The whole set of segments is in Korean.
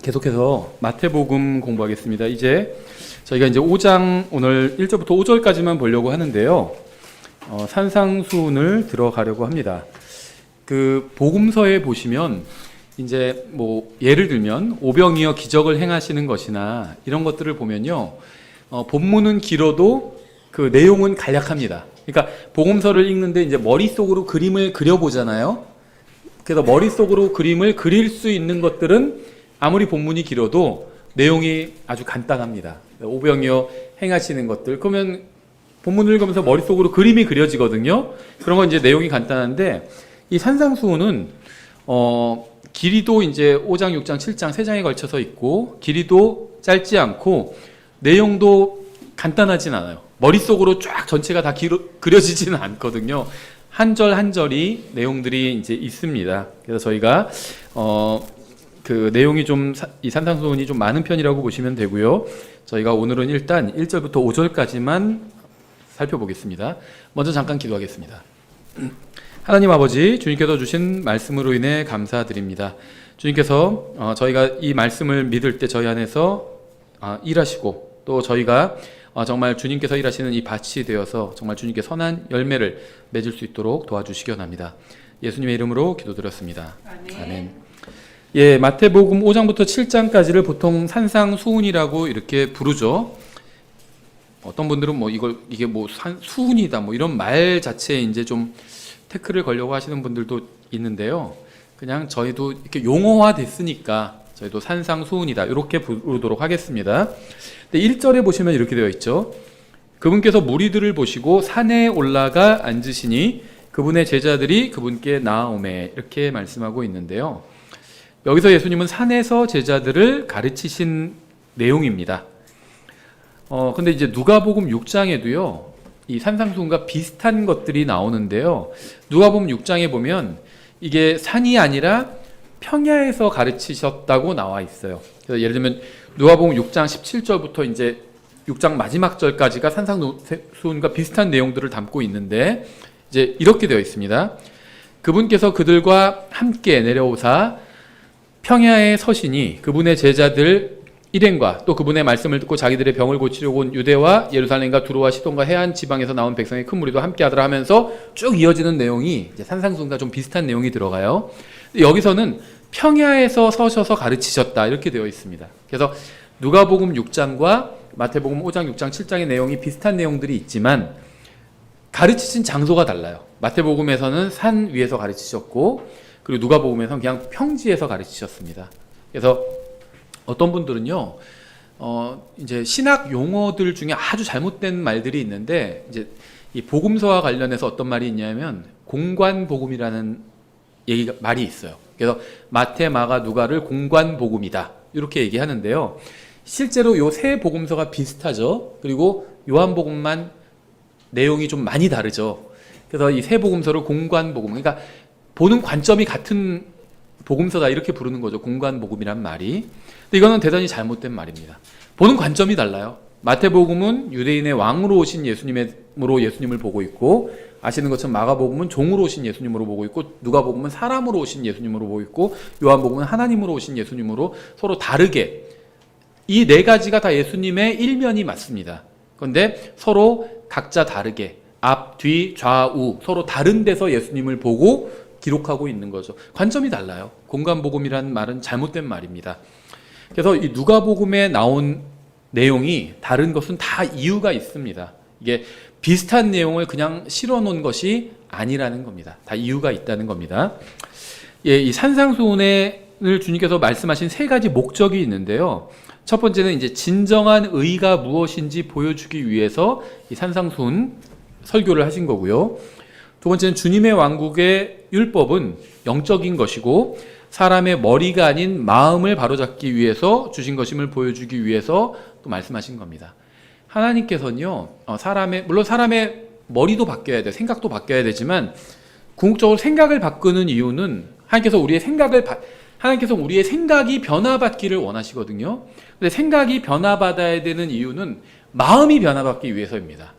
계속해서 마태복음 공부하겠습니다. 저희가 5장 오늘 1절부터 5절까지만 보려고 하는데요. 산상수훈을 들어가려고 합니다. 그 복음서에 보시면 예를 들면 오병이어 기적을 행하시는 것이나 이런 것들을 보면요. 본문은 길어도 그 내용은 간략합니다. 그러니까 복음서를 읽는데 이제 머릿속으로 그림을 그려보잖아요. 그래서 머릿속으로 그림을 그릴 수 있는 것들은 아무리 본문이 길어도 내용이 아주 간단합니다. 오병이어 행하시는 것들. 그러면 본문을 읽으면서 머릿속으로 그림이 그려지거든요. 그런 건 이제 내용이 간단한데 이 산상수훈은 길이도 이제 5장, 6장, 7장 세 장에 걸쳐서 있고 길이도 짧지 않고 내용도 간단하진 않아요. 머릿속으로 쫙 전체가 다 그려지지는 않거든요. 한 절 한 절이 내용들이 이제 있습니다. 그래서 저희가 그 내용이 이 산상수훈이 좀 많은 편이라고 보시면 되고요. 저희가 오늘은 일단 1절부터 5절까지만 살펴보겠습니다. 먼저 잠깐 기도하겠습니다. 하나님 아버지, 주님께서 주신 말씀으로 인해 감사드립니다. 주님께서 저희가 이 말씀을 믿을 때 저희 안에서 일하시고 또 저희가 정말 주님께서 일하시는 이 밭이 되어서 정말 주님께 선한 열매를 맺을 수 있도록 도와주시기 원합니다. 예수님의 이름으로 기도드렸습니다. 아멘. 예, 마태복음 5장부터 7장까지를 보통 산상수훈이라고 이렇게 부르죠. 어떤 분들은 이게 수훈이다 이런 말 자체에 이제 좀 태클을 걸려고 하시는 분들도 있는데요. 그냥 저희도 이렇게 용어화 됐으니까 저희도 산상수훈이다 이렇게 부르도록 하겠습니다. 근데 1절에 보시면 이렇게 되어 있죠. 그분께서 무리들을 보시고 산에 올라가 앉으시니 그분의 제자들이 그분께 나아오매 이렇게 말씀하고 있는데요. 여기서 예수님은 산에서 제자들을 가르치신 내용입니다. 근데 이제 누가복음 6장에도요, 이 산상수훈과 비슷한 것들이 나오는데요. 누가복음 6장에 보면 이게 산이 아니라 평야에서 가르치셨다고 나와 있어요. 그래서 예를 들면 누가복음 6장 17절부터 이제 6장 마지막 절까지가 산상수훈과 비슷한 내용들을 담고 있는데 이제 이렇게 되어 있습니다. 그분께서 그들과 함께 내려오사 평야에 서시니 그분의 제자들 일행과 또 그분의 말씀을 듣고 자기들의 병을 고치려고 온 유대와 예루살렘과 두로와 시돈과 해안 지방에서 나온 백성의 큰 무리도 함께하더라 하면서 쭉 이어지는 내용이 이제 산상수훈과 좀 비슷한 내용이 들어가요. 여기서는 평야에서 서셔서 가르치셨다 이렇게 되어 있습니다. 그래서 누가복음 6장과 마태복음 5장, 6장, 7장의 내용이 비슷한 내용들이 있지만 가르치신 장소가 달라요. 마태복음에서는 산 위에서 가르치셨고 그리고 누가복음에서는 그냥 평지에서 가르치셨습니다. 그래서 어떤 분들은요, 이제 신학 용어들 중에 아주 잘못된 말들이 있는데, 이제 이 복음서와 관련해서 어떤 말이 있냐면, 공관복음이라는 말이 있어요. 그래서 마태, 마가, 누가를 공관복음이다. 이렇게 얘기하는데요. 실제로 요 세 복음서가 비슷하죠. 그리고 요한복음만 내용이 좀 많이 다르죠. 그래서 이 세 복음서를 공관복음, 그러니까 보는 관점이 같은 복음서다 이렇게 부르는 거죠. 공관복음이란 말이. 근데 이거는 대단히 잘못된 말입니다. 보는 관점이 달라요. 마태복음은 유대인의 왕으로 오신 예수님을 보고 있고, 아시는 것처럼 마가복음은 종으로 오신 예수님으로 보고 있고, 누가복음은 사람으로 오신 예수님으로 보고 있고, 요한복음은 하나님으로 오신 예수님으로 서로 다르게 이 네 가지가 다 예수님의 일면이 맞습니다. 그런데 서로 각자 다르게 앞, 뒤, 좌우 서로 다른 데서 예수님을 보고 기록하고 있는 거죠. 관점이 달라요. 공관복음이라는 말은 잘못된 말입니다. 그래서 이 누가복음에 나온 내용이 다른 것은 다 이유가 있습니다. 이게 비슷한 내용을 그냥 실어놓은 것이 아니라는 겁니다. 다 이유가 있다는 겁니다. 예, 이 산상수훈을 주님께서 말씀하신 세 가지 목적이 있는데요. 첫 번째는 이제 진정한 의가 무엇인지 보여주기 위해서 이 산상수훈 설교를 하신 거고요. 두 번째는 주님의 왕국의 율법은 영적인 것이고 사람의 머리가 아닌 마음을 바로잡기 위해서 주신 것임을 보여주기 위해서 또 말씀하신 겁니다. 하나님께서는요, 물론 사람의 머리도 바뀌어야 돼요. 생각도 바뀌어야 되지만 궁극적으로 생각을 바꾸는 이유는 하나님께서 우리의 생각이 변화받기를 원하시거든요. 근데 생각이 변화받아야 되는 이유는 마음이 변화받기 위해서입니다.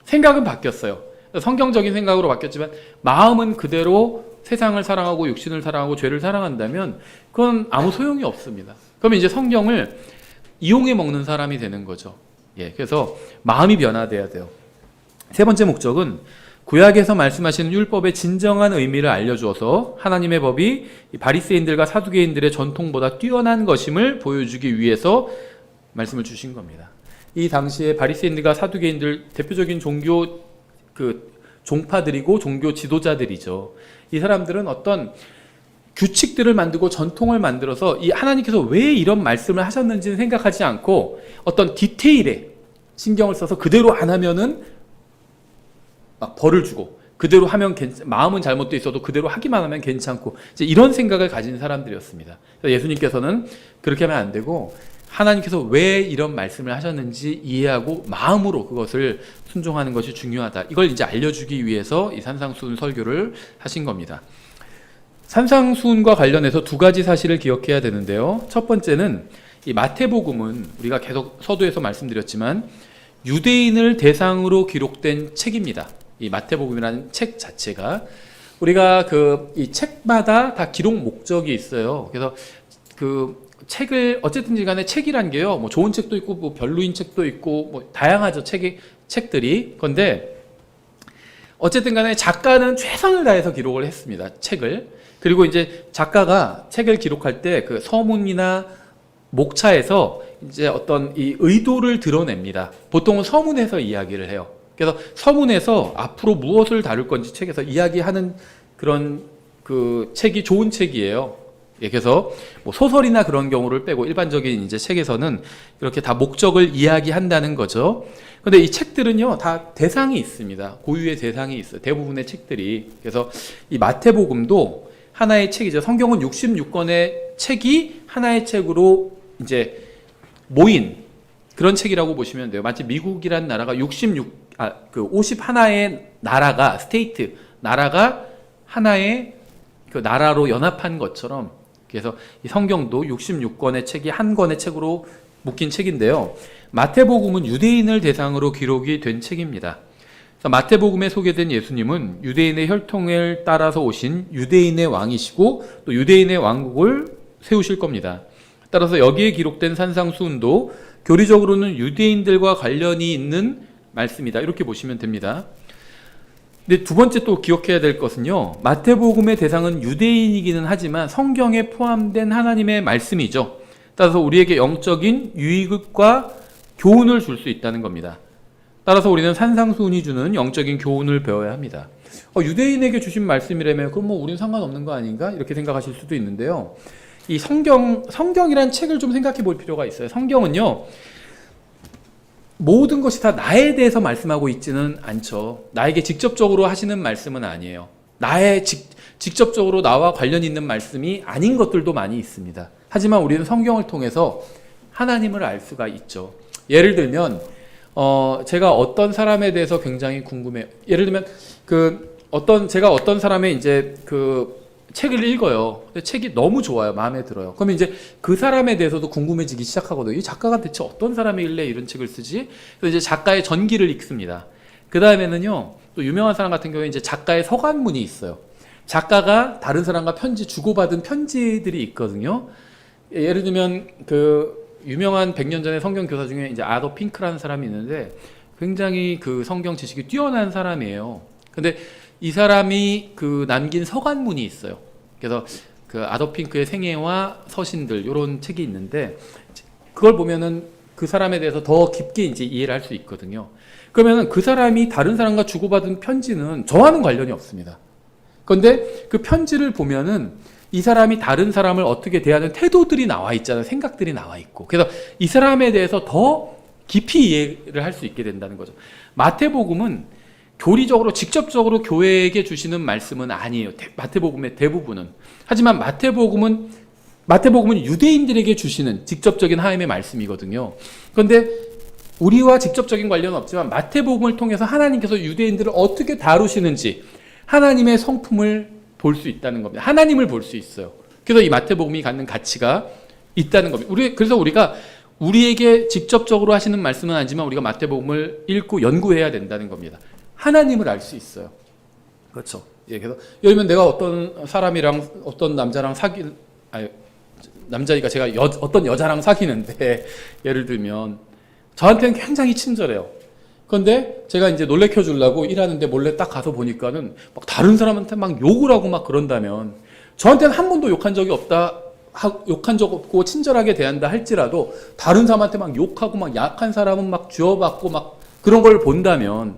생각은 바뀌었어요. 성경적인 생각으로 바뀌었지만 마음은 그대로 세상을 사랑하고 육신을 사랑하고 죄를 사랑한다면 그건 아무 소용이 없습니다. 그러면 이제 성경을 이용해 먹는 사람이 되는 거죠. 예, 그래서 마음이 변화돼야 돼요. 세 번째 목적은 구약에서 말씀하시는 율법의 진정한 의미를 알려주어서 하나님의 법이 바리새인들과 사두개인들의 전통보다 뛰어난 것임을 보여주기 위해서 말씀을 주신 겁니다. 이 당시에 바리새인들과 사두개인들 대표적인 종교 종파들이고 종교 지도자들이죠. 이 사람들은 어떤 규칙들을 만들고 전통을 만들어서 이 하나님께서 왜 이런 말씀을 하셨는지는 생각하지 않고 어떤 디테일에 신경을 써서 그대로 안 하면은 막 벌을 주고 그대로 하면 마음은 잘못돼 있어도 그대로 하기만 하면 괜찮고 이제 이런 생각을 가진 사람들이었습니다. 그래서 예수님께서는 그렇게 하면 안 되고 하나님께서 왜 이런 말씀을 하셨는지 이해하고 마음으로 그것을 순종하는 것이 중요하다. 이걸 이제 알려주기 위해서 이 산상수훈 설교를 하신 겁니다. 산상수훈과 관련해서 두 가지 사실을 기억해야 되는데요. 첫 번째는 이 마태복음은 우리가 계속 서두에서 말씀드렸지만 유대인을 대상으로 기록된 책입니다. 이 마태복음이라는 책 자체가 우리가 이 책마다 다 기록 목적이 있어요. 그래서 책을 어쨌든지 간에 책이란 게요. 뭐 좋은 책도 있고 뭐 별로인 책도 있고 뭐 다양하죠. 책들이. 그런데 어쨌든 간에 작가는 최선을 다해서 기록을 했습니다. 책을. 그리고 이제 작가가 책을 기록할 때 그 서문이나 목차에서 이제 어떤 이 의도를 드러냅니다. 보통은 서문에서 이야기를 해요. 그래서 서문에서 앞으로 무엇을 다룰 건지 책에서 이야기하는 그런 책이 좋은 책이에요. 예, 그래서 뭐 소설이나 그런 경우를 빼고 일반적인 이제 책에서는 이렇게 다 목적을 이야기한다는 거죠. 근데 이 책들은요, 다 대상이 있습니다. 고유의 대상이 있어요. 대부분의 책들이. 그래서 이 마태복음도 하나의 책이죠. 성경은 66권의 책이 하나의 책으로 이제 모인 그런 책이라고 보시면 돼요. 마치 미국이란 나라가 51의 나라가, 스테이트, 나라가 하나의 그 나라로 연합한 것처럼 그래서 이 성경도 66권의 책이 한 권의 책으로 묶인 책인데요. 마태복음은 유대인을 대상으로 기록이 된 책입니다. 그래서 마태복음에 소개된 예수님은 유대인의 혈통을 따라서 오신 유대인의 왕이시고 또 유대인의 왕국을 세우실 겁니다. 따라서 여기에 기록된 산상수훈도 교리적으로는 유대인들과 관련이 있는 말씀이다. 이렇게 보시면 됩니다. 근데 두 번째 또 기억해야 될 것은요. 마태복음의 대상은 유대인이기는 하지만 성경에 포함된 하나님의 말씀이죠. 따라서 우리에게 영적인 유익과 교훈을 줄 수 있다는 겁니다. 따라서 우리는 산상수훈이 주는 영적인 교훈을 배워야 합니다. 유대인에게 주신 말씀이라면 그럼 뭐 우리는 상관없는 거 아닌가? 이렇게 생각하실 수도 있는데요. 이 성경이란 책을 좀 생각해 볼 필요가 있어요. 성경은요. 모든 것이 다 나에 대해서 말씀하고 있지는 않죠. 나에게 직접적으로 하시는 말씀은 아니에요. 직접적으로 나와 관련 있는 말씀이 아닌 것들도 많이 있습니다. 하지만 우리는 성경을 통해서 하나님을 알 수가 있죠. 예를 들면 제가 어떤 사람에 대해서 굉장히 궁금해요. 예를 들면 제가 어떤 사람의 이제 책을 읽어요. 근데 책이 너무 좋아요. 마음에 들어요. 그러면 이제 그 사람에 대해서도 궁금해지기 시작하거든요. 이 작가가 대체 어떤 사람이길래 이런 책을 쓰지? 그래서 이제 작가의 전기를 읽습니다. 그 다음에는요, 또 유명한 사람 같은 경우에 이제 작가의 서간문이 있어요. 작가가 다른 사람과 주고받은 편지들이 있거든요. 예를 들면 유명한 100년 전의 성경 교사 중에 이제 아더 핑크라는 사람이 있는데 굉장히 성경 지식이 뛰어난 사람이에요. 근데 이 사람이 남긴 서간문이 있어요. 그래서 아더 핑크의 생애와 서신들 이런 책이 있는데 그걸 보면은 그 사람에 대해서 더 깊게 이제 이해를 할 수 있거든요. 그러면은 그 사람이 다른 사람과 주고받은 편지는 저와는 관련이 없습니다. 그런데 그 편지를 보면은 이 사람이 다른 사람을 어떻게 대하는 태도들이 나와 있잖아요. 생각들이 나와 있고. 그래서 이 사람에 대해서 더 깊이 이해를 할 수 있게 된다는 거죠. 마태복음은 교리적으로 직접적으로 교회에게 주시는 말씀은 아니에요. 마태복음의 대부분은. 하지만 마태복음은 유대인들에게 주시는 직접적인 하나님의 말씀이거든요. 그런데 우리와 직접적인 관련은 없지만 마태복음을 통해서 하나님께서 유대인들을 어떻게 다루시는지 하나님의 성품을 볼 수 있다는 겁니다. 하나님을 볼 수 있어요. 그래서 이 마태복음이 갖는 가치가 있다는 겁니다. 그래서 우리가 우리에게 직접적으로 하시는 말씀은 아니지만 우리가 마태복음을 읽고 연구해야 된다는 겁니다. 하나님을 알 수 있어요. 그렇죠. 예, 그래서 예를 들면 내가 어떤 사람이랑 어떤 남자랑 남자니까 제가 어떤 여자랑 사귀는데 예를 들면 저한테는 굉장히 친절해요. 그런데 제가 이제 놀래켜 주려고 일하는데 몰래 딱 가서 보니까는 막 다른 사람한테 막 욕을 하고 막 그런다면 저한테는 한 번도 욕한 적이 없다. 욕한 적 없고 친절하게 대한다 할지라도 다른 사람한테 막 욕하고 막 약한 사람은 막 쥐어받고 막 그런 걸 본다면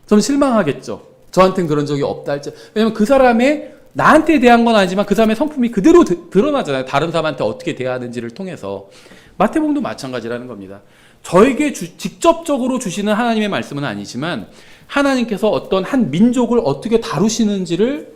저는 실망하겠죠. 저한테는 그런 적이 없다 할지. 왜냐면 그 사람의 나한테 대한 건 아니지만 그 사람의 성품이 그대로 드러나잖아요. 다른 사람한테 어떻게 대하는지를 통해서. 마태복음도 마찬가지라는 겁니다. 저에게 직접적으로 주시는 하나님의 말씀은 아니지만 하나님께서 어떤 한 민족을 어떻게 다루시는지를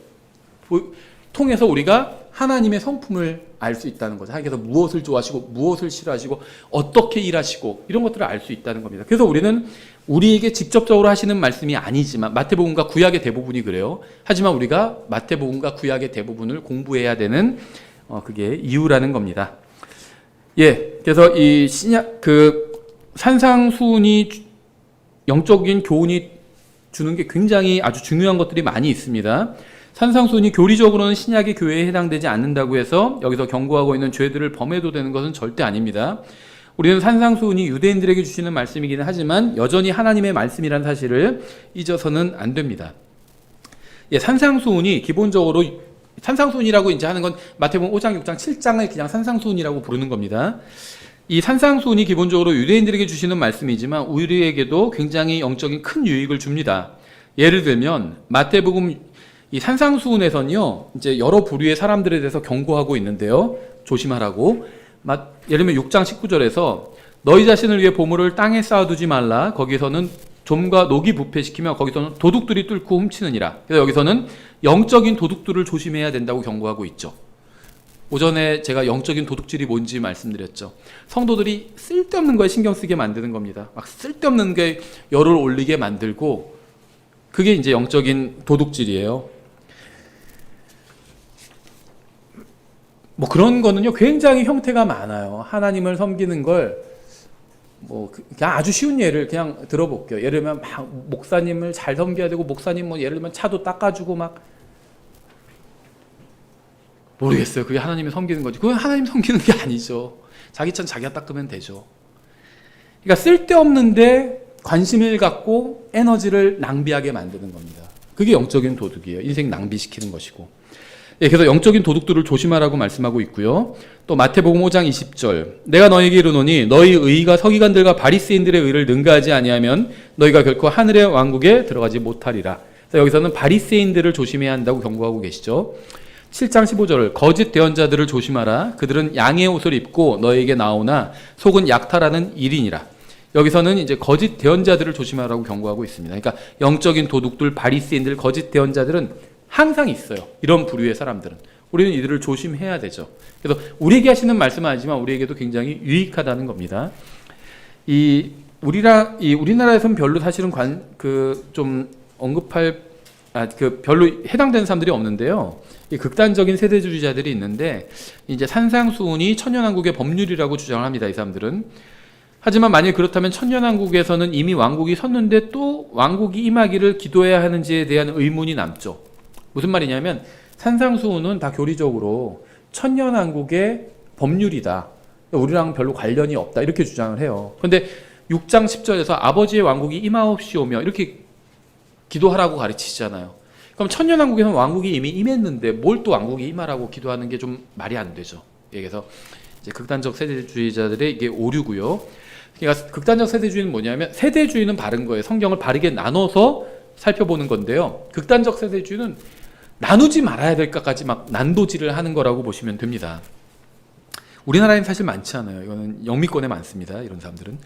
통해서 우리가 하나님의 성품을 알 수 있다는 거죠. 하나님께서 무엇을 좋아하시고 무엇을 싫어하시고 어떻게 일하시고 이런 것들을 알 수 있다는 겁니다. 그래서 우리는 우리에게 직접적으로 하시는 말씀이 아니지만 마태복음과 구약의 대부분이 그래요. 하지만 우리가 마태복음과 구약의 대부분을 공부해야 되는 그게 이유라는 겁니다. 예, 그래서 이 산상수훈이 영적인 교훈이 주는 게 굉장히 아주 중요한 것들이 많이 있습니다. 산상수훈이 교리적으로는 신약의 교회에 해당되지 않는다고 해서 여기서 경고하고 있는 죄들을 범해도 되는 것은 절대 아닙니다. 우리는 산상수훈이 유대인들에게 주시는 말씀이기는 하지만 여전히 하나님의 말씀이라는 사실을 잊어서는 안 됩니다. 예, 산상수훈이 기본적으로 산상수훈이라고 이제 하는 건 마태복음 5장, 6장, 7장을 그냥 산상수훈이라고 부르는 겁니다. 이 산상수훈이 기본적으로 유대인들에게 주시는 말씀이지만 우리에게도 굉장히 영적인 큰 유익을 줍니다. 예를 들면 마태복음 이 산상수훈에서는요, 이제 여러 부류의 사람들에 대해서 경고하고 있는데요. 조심하라고. 예를 들면 6장 19절에서 너희 자신을 위해 보물을 땅에 쌓아두지 말라. 거기서는 좀과 녹이 부패시키며 거기서는 도둑들이 뚫고 훔치느니라. 그래서 여기서는 영적인 도둑들을 조심해야 된다고 경고하고 있죠. 오전에 제가 영적인 도둑질이 뭔지 말씀드렸죠. 성도들이 쓸데없는 거에 신경 쓰게 만드는 겁니다. 막 쓸데없는 게 열을 올리게 만들고 그게 이제 영적인 도둑질이에요. 뭐 그런 거는요 굉장히 형태가 많아요. 하나님을 섬기는 걸 뭐 그냥 아주 쉬운 예를 그냥 들어볼게요. 예를 들면 막 목사님을 잘 섬겨야 되고 목사님 뭐 예를 들면 차도 닦아주고 막 모르겠어요. 그게 하나님을 섬기는 거지. 그건 하나님 섬기는 게 아니죠. 자기 차는 자기가 닦으면 되죠. 그러니까 쓸데없는데 관심을 갖고 에너지를 낭비하게 만드는 겁니다. 그게 영적인 도둑이에요. 인생 낭비시키는 것이고. 예, 그래서 영적인 도둑들을 조심하라고 말씀하고 있고요. 또 마태복음 5장 20절 내가 너희에게 이르노니 너희 의가 서기관들과 바리새인들의 의를 능가하지 아니하면 너희가 결코 하늘의 왕국에 들어가지 못하리라. 그래서 여기서는 바리새인들을 조심해야 한다고 경고하고 계시죠. 7장 15절 거짓 대언자들을 조심하라. 그들은 양의 옷을 입고 너희에게 나오나 속은 약탈하는 일인이라. 여기서는 이제 거짓 대언자들을 조심하라고 경고하고 있습니다. 그러니까 영적인 도둑들, 바리새인들, 거짓 대언자들은 항상 있어요. 이런 부류의 사람들은. 우리는 이들을 조심해야 되죠. 그래서 우리에게 하시는 말씀은 아니지만 우리에게도 굉장히 유익하다는 겁니다. 우리나라에서는 별로 사실은 별로 해당되는 사람들이 없는데요. 이 극단적인 세대주의자들이 있는데 이제 산상수훈이 천년왕국의 법률이라고 주장을 합니다. 이 사람들은. 하지만 만약 그렇다면 천년왕국에서는 이미 왕국이 섰는데 또 왕국이 임하기를 기도해야 하는지에 대한 의문이 남죠. 무슨 말이냐면 산상수훈은 다 교리적으로 천년왕국의 법률이다. 우리랑 별로 관련이 없다. 이렇게 주장을 해요. 그런데 6장 10절에서 아버지의 왕국이 임하옵시오며 이렇게 기도하라고 가르치시잖아요. 그럼 천년왕국에서는 왕국이 이미 임했는데 뭘 또 왕국이 임하라고 기도하는 게 좀 말이 안 되죠. 그래서 이제 극단적 세대주의자들의 이게 오류고요. 그러니까 극단적 세대주의는 뭐냐면 세대주의는 바른 거예요. 성경을 바르게 나눠서 살펴보는 건데요. 극단적 세대주의는 나누지 말아야 될까까지 막 난도질을 하는 거라고 보시면 됩니다. 우리나라에는 사실 많지 않아요. 이거는 영미권에 많습니다. 이런 사람들은.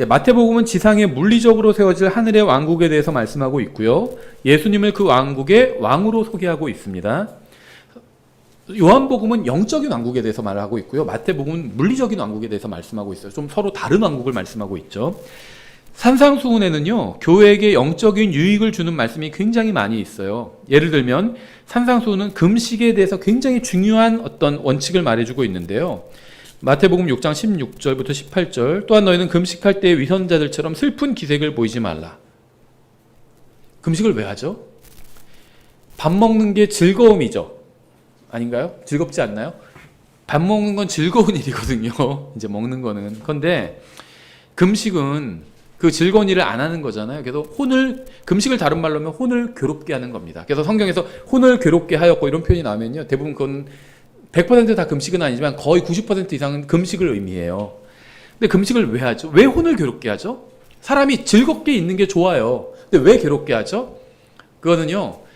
마태복음은 지상에 물리적으로 세워질 하늘의 왕국에 대해서 말씀하고 있고요. 예수님을 그 왕국의 왕으로 소개하고 있습니다. 요한복음은 영적인 왕국에 대해서 말하고 있고요. 마태복음은 물리적인 왕국에 대해서 말씀하고 있어요. 좀 서로 다른 왕국을 말씀하고 있죠. 산상수훈에는요, 교회에게 영적인 유익을 주는 말씀이 굉장히 많이 있어요. 예를 들면 산상수훈은 금식에 대해서 굉장히 중요한 어떤 원칙을 말해주고 있는데요. 마태복음 6장 16절부터 18절 또한 너희는 금식할 때 위선자들처럼 슬픈 기색을 보이지 말라. 금식을 왜 하죠? 밥 먹는 게 즐거움이죠. 아닌가요? 즐겁지 않나요? 밥 먹는 건 즐거운 일이거든요. 이제 먹는 거는. 그런데 금식은 그 즐거운 일을 안 하는 거잖아요. 그래서 금식을 다른 말로 하면 혼을 괴롭게 하는 겁니다. 그래서 성경에서 혼을 괴롭게 하였고 이런 표현이 나오면요. 대부분 그건 100%다 금식은 아니지만 거의 90% 이상은 금식을 의미해요. 근데 금식을 왜 하죠? 왜 혼을 괴롭게 하죠? 사람이 즐겁게 있는 게 좋아요. 근데 왜 괴롭게 하죠? 그거는요,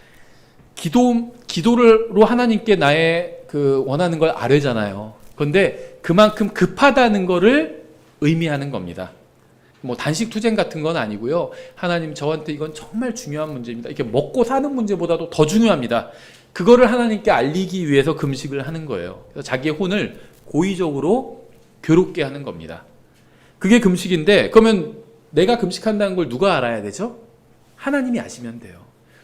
기도로 하나님께 나의 그 원하는 걸 아뢰잖아요. 그런데 그만큼 급하다는 거를 의미하는 겁니다. 뭐 단식 투쟁 같은 건 아니고요. 하나님 저한테 이건 정말 중요한 문제입니다. 이렇게 먹고 사는 문제보다도 더 중요합니다. 그거를 하나님께 알리기 위해서 금식을 하는 거예요. 그래서 자기의 혼을 고의적으로 괴롭게 하는 겁니다. 그게 금식인데 그러면 내가 금식한다는 걸 누가 알아야 되죠? 하나님이 아시면 돼요.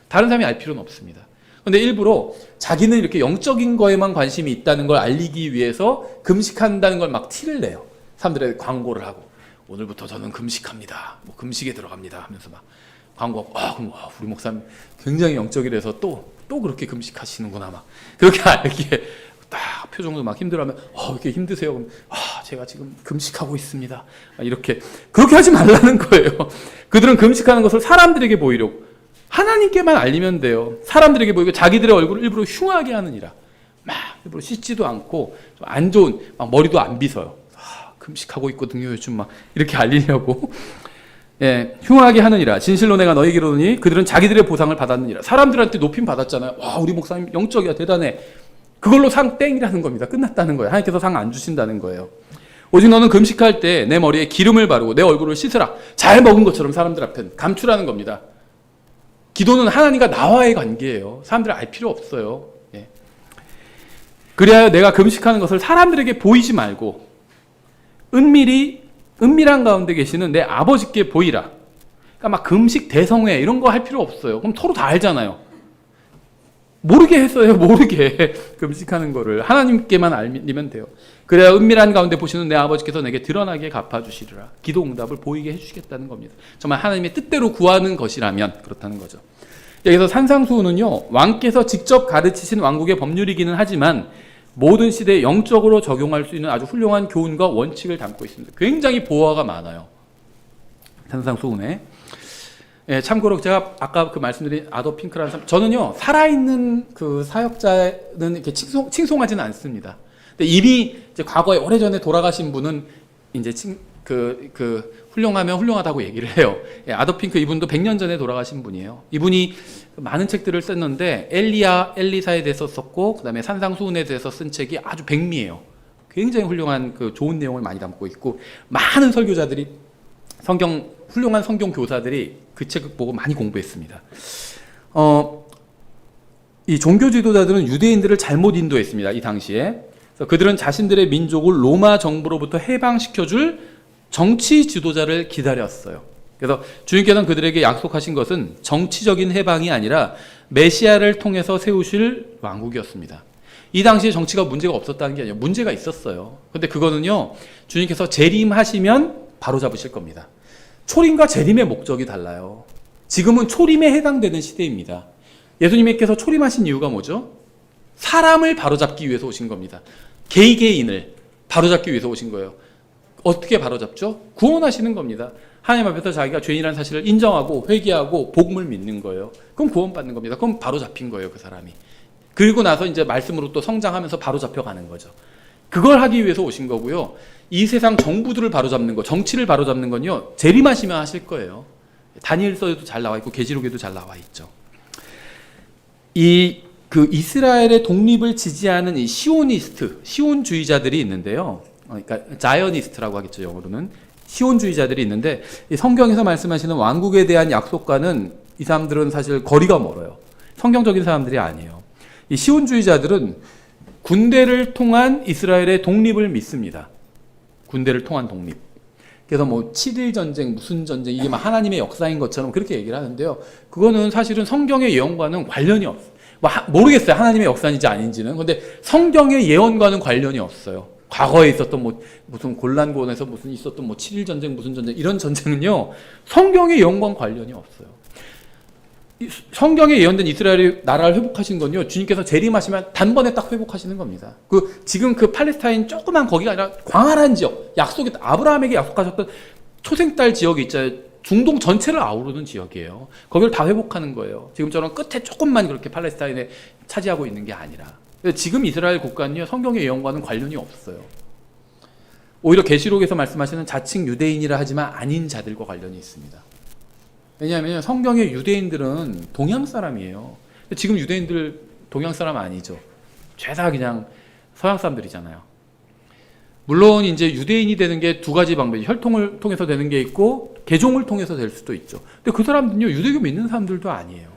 다른 사람이 알 필요는 없습니다. 그런데 일부러 자기는 이렇게 영적인 거에만 관심이 있다는 걸 알리기 위해서 금식한다는 걸 막 티를 내요. 사람들에게 광고를 하고 오늘부터 저는 금식합니다. 뭐 금식에 들어갑니다 하면서 막 광고하고 그럼 우리 목사님 굉장히 영적이라서 또 그렇게 금식하시는구나 막 그렇게 알게 딱 표정도 막 힘들어하면 이렇게 힘드세요? 그럼 제가 지금 금식하고 있습니다. 이렇게 그렇게 하지 말라는 거예요. 그들은 금식하는 것을 사람들에게 보이려고 하나님께만 알리면 돼요. 사람들에게 보이고 자기들의 얼굴을 일부러 흉하게 하느니라. 막 일부러 씻지도 않고 좀 안 좋은 막 머리도 안 빗어요. 금식하고 있거든요. 요즘 막 이렇게 알리려고 흉하게 하느니라. 진실로 내가 너희에게 이르노니 그들은 자기들의 보상을 받았느니라. 사람들한테 높임 받았잖아요. 우리 목사님 영적이야 대단해. 그걸로 상 땡이라는 겁니다. 끝났다는 거예요. 하나님께서 상 안 주신다는 거예요. 오직 너는 금식할 때 내 머리에 기름을 바르고 내 얼굴을 씻으라. 잘 먹은 것처럼 사람들 앞엔 감추라는 겁니다. 기도는 하나님과 나와의 관계예요. 사람들 알 필요 없어요. 그리하여 내가 금식하는 것을 사람들에게 보이지 말고 은밀한 가운데 계시는 내 아버지께 보이라. 그러니까 막 금식 대성회 이런 거 할 필요 없어요. 그럼 서로 다 알잖아요. 모르게 했어요. 모르게 금식하는 거를 하나님께만 알리면 돼요. 그래야 은밀한 가운데 보시는 내 아버지께서 내게 드러나게 갚아주시리라. 기도 응답을 보이게 해주시겠다는 겁니다. 정말 하나님의 뜻대로 구하는 것이라면 그렇다는 거죠. 여기서 산상수훈은요, 왕께서 직접 가르치신 왕국의 법률이기는 하지만 모든 시대에 영적으로 적용할 수 있는 아주 훌륭한 교훈과 원칙을 담고 있습니다. 굉장히 보화가 많아요. 산상수훈에. 참고로 제가 아까 그 말씀드린 아더 핑크라는 사람, 저는요 살아있는 그 사역자는 이렇게 칭송하지는 않습니다. 근데 이미 이제 과거에 오래전에 돌아가신 분은 이제 훌륭하면 훌륭하다고 얘기를 해요. 아더 핑크 이분도 100년 전에 돌아가신 분이에요. 이분이 많은 책들을 썼는데 엘리사에 대해서 썼고 그다음에 산상수훈에 대해서 쓴 책이 아주 백미예요. 굉장히 훌륭한 그 좋은 내용을 많이 담고 있고 많은 설교자들이 훌륭한 성경 교사들이 그 책을 보고 많이 공부했습니다. 이 종교 지도자들은 유대인들을 잘못 인도했습니다. 이 당시에. 그래서 그들은 자신들의 민족을 로마 정부로부터 해방시켜줄 정치 지도자를 기다렸어요. 그래서 주님께서는 그들에게 약속하신 것은 정치적인 해방이 아니라 메시아를 통해서 세우실 왕국이었습니다. 이 당시에 정치가 문제가 없었다는 게 아니라 문제가 있었어요. 근데 그거는요, 주님께서 재림하시면 바로 잡으실 겁니다. 초림과 재림의 목적이 달라요. 지금은 초림에 해당되는 시대입니다. 예수님께서 초림하신 이유가 뭐죠? 사람을 바로잡기 위해서 오신 겁니다. 개개인을 바로잡기 위해서 오신 거예요. 어떻게 바로잡죠? 구원하시는 겁니다. 하나님 앞에서 자기가 죄인이라는 사실을 인정하고 회개하고 복음을 믿는 거예요. 그럼 구원받는 겁니다. 그럼 바로잡힌 거예요, 그 사람이. 그리고 나서 이제 말씀으로 또 성장하면서 바로잡혀가는 거죠. 그걸 하기 위해서 오신 거고요. 이 세상 정부들을 바로잡는 거, 정치를 바로잡는 건요, 재림하시면 하실 거예요. 다니엘서에도 잘 나와 있고 계시록에도 잘 나와 있죠. 이스라엘의 독립을 지지하는 이 시온주의자들이 있는데요. 그러니까 자이어니스트라고 하겠죠, 영어로는. 시온주의자들이 있는데 이 성경에서 말씀하시는 왕국에 대한 약속과는 이 사람들은 사실 거리가 멀어요. 성경적인 사람들이 아니에요. 이 시온주의자들은 군대를 통한 이스라엘의 독립을 믿습니다. 군대를 통한 독립. 그래서 뭐 7일 전쟁, 무슨 전쟁, 이게 막 하나님의 역사인 것처럼 그렇게 얘기를 하는데요. 그거는 사실은 성경의 예언과는 관련이 없어요. 모르겠어요. 하나님의 역사인지 아닌지는. 근데 성경의 예언과는 관련이 없어요. 과거에 있었던 무슨 곤란군에서 무슨 있었던 7일 전쟁, 무슨 전쟁, 이런 전쟁은요, 성경의 예언과는 관련이 없어요. 성경에 예언된 이스라엘이 나라를 회복하신 건요, 주님께서 재림하시면 단번에 딱 회복하시는 겁니다. 지금 그 팔레스타인 조그만 거기가 아니라 광활한 지역, 약속이 아브라함에게 약속하셨던 초생딸 지역이 있잖아요. 중동 전체를 아우르는 지역이에요. 거기를 다 회복하는 거예요. 지금처럼 끝에 조금만 그렇게 팔레스타인에 차지하고 있는 게 아니라. 지금 이스라엘 국가는요, 성경의 예언과는 관련이 없어요. 오히려 계시록에서 말씀하시는 자칭 유대인이라 하지만 아닌 자들과 관련이 있습니다. 왜냐하면 성경의 유대인들은 동양 사람이에요. 지금 유대인들 동양 사람 아니죠. 죄다 그냥 서양 사람들이잖아요. 물론 이제 유대인이 되는 게 두 가지 방법이, 혈통을 통해서 되는 게 있고 계종을 통해서 될 수도 있죠. 근데 그 사람들은요, 유대교 믿는 사람들도 아니에요.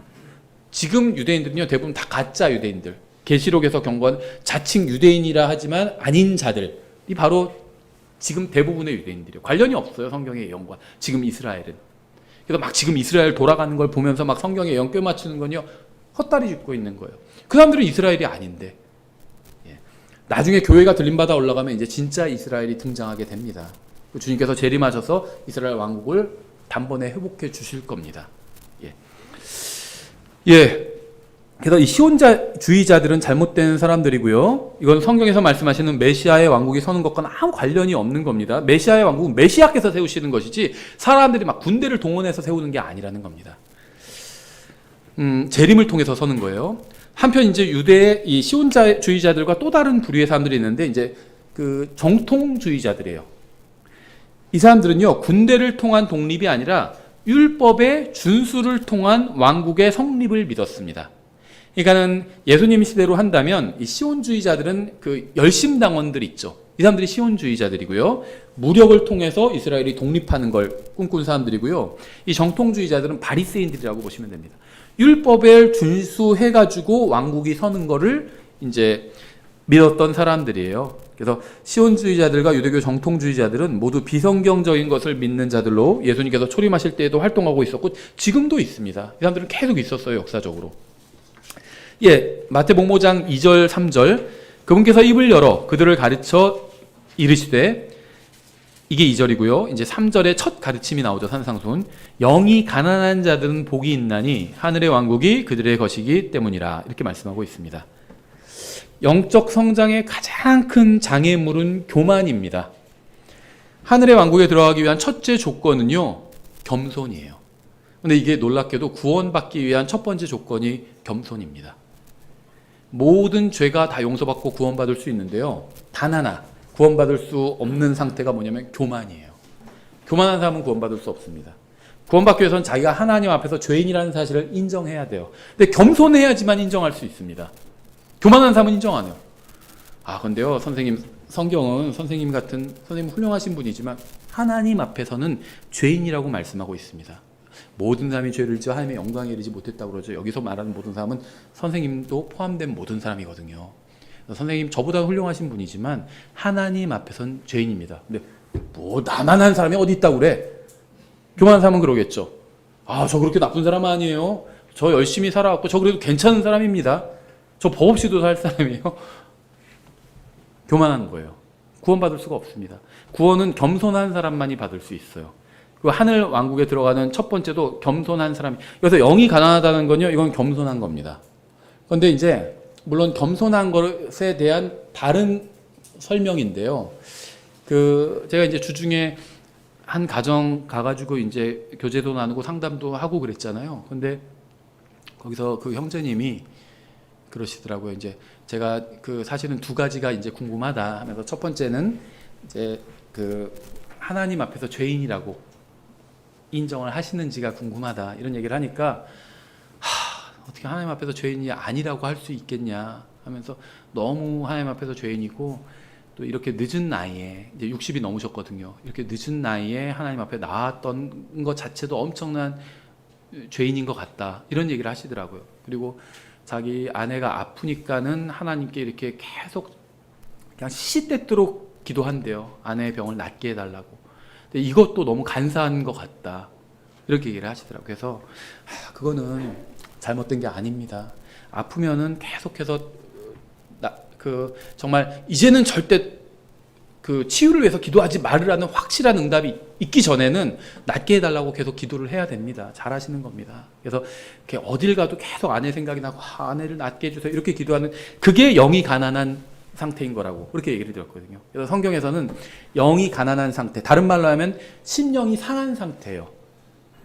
지금 유대인들은요, 대부분 다 가짜 유대인들. 계시록에서 경고한 자칭 유대인이라 하지만 아닌 자들이 바로 지금 대부분의 유대인들이에요. 관련이 없어요, 성경의 예언과 지금 이스라엘은. 그래서 막 지금 이스라엘 돌아가는 걸 보면서 막 성경에 예언 꿰맞추는 건요, 헛다리 짚고 있는 거예요. 그 사람들은 이스라엘이 아닌데. 예. 나중에 교회가 들림받아 올라가면 이제 진짜 이스라엘이 등장하게 됩니다. 주님께서 재림하셔서 이스라엘 왕국을 단번에 회복해 주실 겁니다. 예. 예. 그래서 이 시온주의자들은 잘못된 사람들이고요. 이건 성경에서 말씀하시는 메시아의 왕국이 서는 것과는 아무 관련이 없는 겁니다. 메시아의 왕국은 메시아께서 세우시는 것이지 사람들이 막 군대를 동원해서 세우는 게 아니라는 겁니다. 재림을 통해서 서는 거예요. 한편 이제 유대의 이 시온주의자들과 또 다른 부류의 사람들이 있는데 이제 그 정통주의자들이에요. 이 사람들은요, 군대를 통한 독립이 아니라 율법의 준수를 통한 왕국의 성립을 믿었습니다. 그러니까는 예수님 시대로 한다면 이 시온주의자들은 그 열심당원들 있죠. 이 사람들이 시온주의자들이고요. 무력을 통해서 이스라엘이 독립하는 걸 꿈꾼 사람들이고요. 이 정통주의자들은 바리새인들이라고 보시면 됩니다. 율법을 준수해가지고 왕국이 서는 거를 이제 믿었던 사람들이에요. 그래서 시온주의자들과 유대교 정통주의자들은 모두 비성경적인 것을 믿는 자들로 예수님께서 초림하실 때에도 활동하고 있었고 지금도 있습니다. 이 사람들은 계속 있었어요, 역사적으로. 예, 마태복음 5장 2절 3절 그분께서 입을 열어 그들을 가르쳐 이르시되, 이게 2절이고요. 이제 3절에 첫 가르침이 나오죠. 산상순. 영이 가난한 자들은 복이 있나니 하늘의 왕국이 그들의 것이기 때문이라, 이렇게 말씀하고 있습니다. 영적 성장의 가장 큰 장애물은 교만입니다. 하늘의 왕국에 들어가기 위한 첫째 조건은요, 겸손이에요. 근데 이게 놀랍게도 구원받기 위한 첫 번째 조건이 겸손입니다. 모든 죄가 다 용서받고 구원받을 수 있는데요, 단 하나 구원받을 수 없는 상태가 뭐냐면 교만이에요. 교만한 사람은 구원받을 수 없습니다. 구원받기 위해서는 자기가 하나님 앞에서 죄인이라는 사실을 인정해야 돼요. 근데 겸손해야지만 인정할 수 있습니다. 교만한 사람은 인정 안 해요. 근데요, 선생님, 성경은 선생님 훌륭하신 분이지만 하나님 앞에서는 죄인이라고 말씀하고 있습니다. 모든 사람이 죄를 지어 하나님의 영광에 이르지 못했다고 그러죠. 여기서 말하는 모든 사람은 선생님도 포함된 모든 사람이거든요. 선생님 저보다 훌륭하신 분이지만 하나님 앞에선 죄인입니다. 근데 뭐 나만 한 사람이 어디 있다고 그래? 교만한 사람은 그러겠죠. 저 그렇게 나쁜 사람 아니에요. 저 열심히 살아왔고 저 그래도 괜찮은 사람입니다. 저 법 없이도 살 사람이에요. 교만한 거예요. 구원받을 수가 없습니다. 구원은 겸손한 사람만이 받을 수 있어요. 그 하늘 왕국에 들어가는 첫 번째도 겸손한 사람이. 그래서 영이 가난하다는 건요, 이건 겸손한 겁니다. 그런데 이제 물론 겸손한 것에 대한 다른 설명인데요. 제가 이제 주중에 한 가정 가가지고 이제 교제도 나누고 상담도 하고 그랬잖아요. 근데 거기서 그 형제님이 그러시더라고요. 이제 제가 사실은 두 가지가 이제 궁금하다 하면서, 첫 번째는 이제 하나님 앞에서 죄인이라고 인정을 하시는지가 궁금하다, 이런 얘기를 하니까 어떻게 하나님 앞에서 죄인이 아니라고 할 수 있겠냐 하면서, 너무 하나님 앞에서 죄인이고 또 이렇게 늦은 나이에 이제 60이 넘으셨거든요. 이렇게 늦은 나이에 하나님 앞에 나왔던 것 자체도 엄청난 죄인인 것 같다, 이런 얘기를 하시더라고요. 그리고 자기 아내가 아프니까는 하나님께 이렇게 계속 그냥 시시때때로 기도한대요. 아내의 병을 낫게 해달라고. 근데 이것도 너무 간사한 것 같다, 이렇게 얘기를 하시더라고요. 그래서 그거는 잘못된 게 아닙니다. 아프면은 계속해서 정말 이제는 절대 그 치유를 위해서 기도하지 말으라는 확실한 응답이 있기 전에는 낫게 해달라고 계속 기도를 해야 됩니다. 잘하시는 겁니다. 그래서 이렇게 어딜 가도 계속 아내 생각이 나고 아내를 낫게 해주세요 이렇게 기도하는 그게 영이 가난한 상태인 거라고 그렇게 얘기를 드렸거든요. 그래서 성경에서는 영이 가난한 상태, 다른 말로 하면 심령이 상한 상태예요.